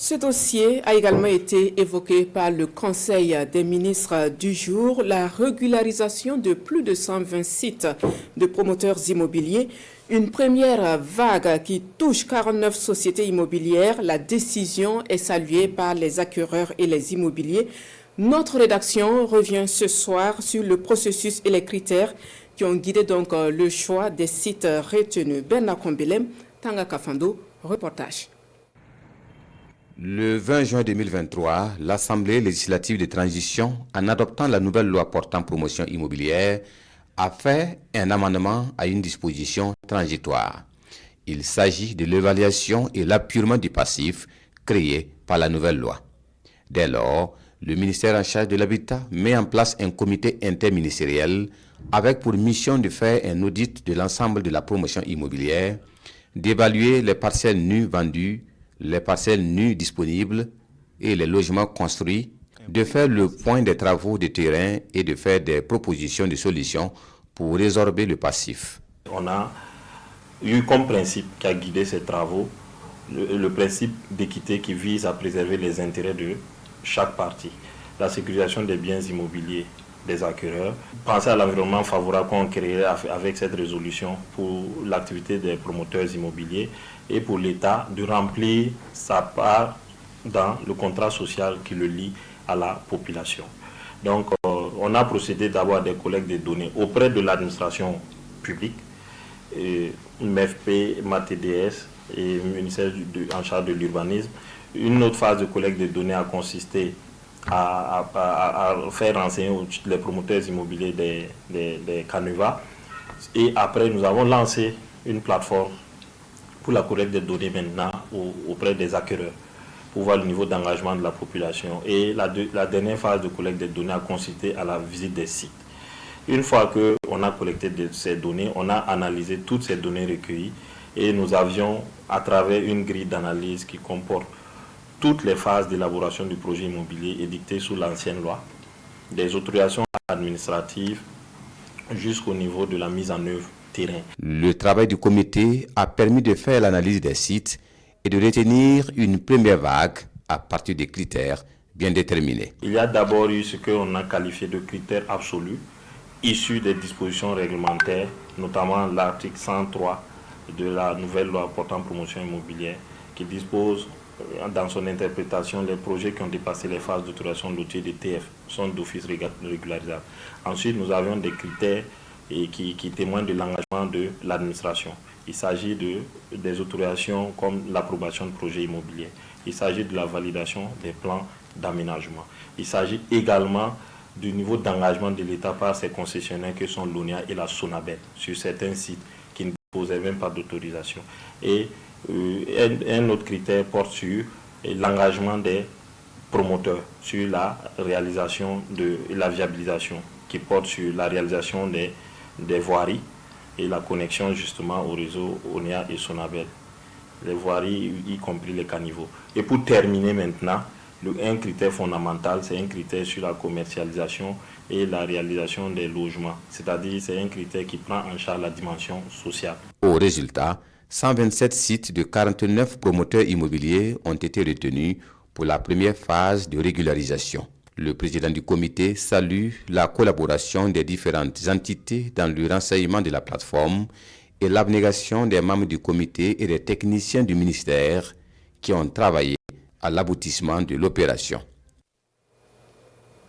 Ce dossier a également été évoqué par le Conseil des ministres du jour, la régularisation de plus de 120 sites de promoteurs immobiliers, une première vague qui touche 49 sociétés immobilières. La décision est saluée par les acquéreurs et les immobiliers. Notre rédaction revient ce soir sur le processus et les critères qui ont guidé donc le choix des sites retenus. Bernard Kombelem, Tanga Kafando, reportage. Le 20 juin 2023, l'Assemblée législative de transition, en adoptant la nouvelle loi portant promotion immobilière, a fait un amendement à une disposition transitoire. Il s'agit de l'évaluation et l'appurement du passif créé par la nouvelle loi. Dès lors, le ministère en charge de l'habitat met en place un comité interministériel avec pour mission de faire un audit de l'ensemble de la promotion immobilière, d'évaluer les parcelles nues vendues, les parcelles nues disponibles et les logements construits, de faire le point des travaux de terrain et de faire des propositions de solutions pour résorber le passif. On a eu comme principe qui a guidé ces travaux le principe d'équité qui vise à préserver les intérêts de chaque partie, la sécurisation des biens immobiliers des acquéreurs, penser à l'environnement favorable qu'on crée avec cette résolution pour l'activité des promoteurs immobiliers et pour l'État de remplir sa part dans le contrat social qui le lie à la population. Donc on a procédé d'abord à des collectes de données auprès de l'administration publique, MEFP, MATDS et le ministère en charge de l'urbanisme. Une autre phase de collecte de données a consisté à faire renseigner les promoteurs immobiliers des canevas. Et après, nous avons lancé une plateforme pour la collecte des données maintenant auprès des acquéreurs pour voir le niveau d'engagement de la population. Et la dernière phase de collecte des données a consisté à la visite des sites. Une fois qu'on a collecté ces données, on a analysé toutes ces données recueillies et nous avions, à travers une grille d'analyse qui comporte toutes les phases d'élaboration du projet immobilier édictées sous l'ancienne loi, des autorisations administratives jusqu'au niveau de la mise en œuvre terrain. Le travail du comité a permis de faire l'analyse des sites et de retenir une première vague à partir des critères bien déterminés. Il y a d'abord eu ce qu'on a qualifié de critères absolus, issus des dispositions réglementaires, notamment l'article 103 de la nouvelle loi portant promotion immobilière, qui dispose dans son interprétation, les projets qui ont dépassé les phases d'autorisation dossier de TF sont d'office régularisables. Ensuite, nous avions des critères qui témoignent de l'engagement de l'administration. Il s'agit des autorisations comme l'approbation de projets immobiliers. Il s'agit de la validation des plans d'aménagement. Il s'agit également du niveau d'engagement de l'État par ses concessionnaires que sont l'ONIA et la SONABEL sur certains sites qui ne disposaient même pas d'autorisation. Et un autre critère porte sur l'engagement des promoteurs, sur la réalisation de la viabilisation, qui porte sur la réalisation des voiries et la connexion justement au réseau ONIA et SONABEL, les voiries y compris les caniveaux. Et pour terminer maintenant, un critère fondamental, c'est un critère sur la commercialisation et la réalisation des logements, c'est-à-dire c'est un critère qui prend en charge la dimension sociale. Au résultat, 127 sites de 49 promoteurs immobiliers ont été retenus pour la première phase de régularisation. Le président du comité salue la collaboration des différentes entités dans le renseignement de la plateforme et l'abnégation des membres du comité et des techniciens du ministère qui ont travaillé à l'aboutissement de l'opération.